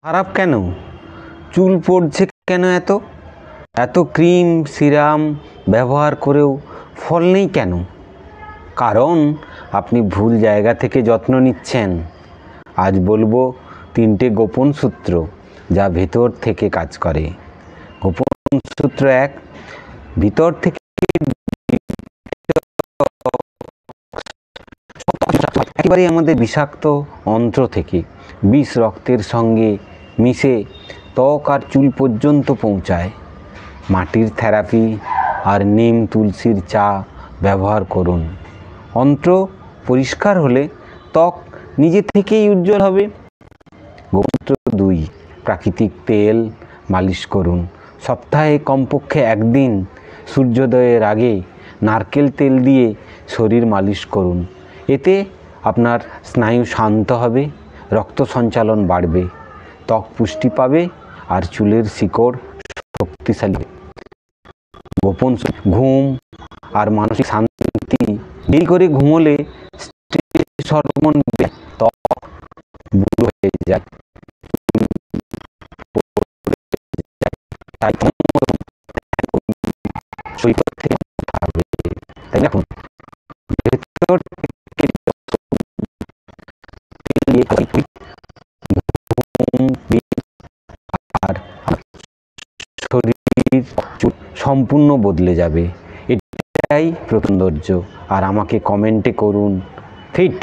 খারাপ কেন? চুল পড়ছে কেন? এত এত ক্রিম সিরাম ব্যবহার করেও ফল নেই কেন? কারণ আপনি ভুল জায়গা থেকে যত্ন নিচ্ছেন। আজ বলবো 3টে গোপন সূত্র যা ভেতর থেকে কাজ করে। গোপন সূত্র 1, ভিতর থেকে একেবারে আমাদের বিষাক্ত অন্ত্র থেকে বিষ রক্তের সঙ্গে মিশে ত্বক আর চুল পর্যন্ত পৌঁছায়। মাটির থেরাপি আর নিম তুলসীর চা ব্যবহার করুন। অন্ত্র পরিষ্কার হলে ত্বক নিজে থেকেই উজ্জ্বল হবে। গোপন সূত্র 2, প্রাকৃতিক তেল মালিশ করুন। সপ্তাহে কমপক্ষে 1 দিন সূর্যোদয়ের আগে নারকেল তেল দিয়ে শরীর মালিশ করুন। এতে আপনার স্নায়ু শান্ত হবে, রক্ত সঞ্চালন বাড়বে, ত্বক পুষ্টি পাবে আর চুলের শিকড় শক্তিশালী হবে। গোপন ঘুম আর মানসিক শান্তি। দেরি করে ঘুমোলে স্ট্রেস হরমোন ত্বক বুড়ো হয়ে যায়, তাই দেখুন ভেতর আর শরীর সম্পূর্ণ বদলে যাবে। এটাই সৌন্দর্য। আর আমাকে কমেন্টে করুন ফিট।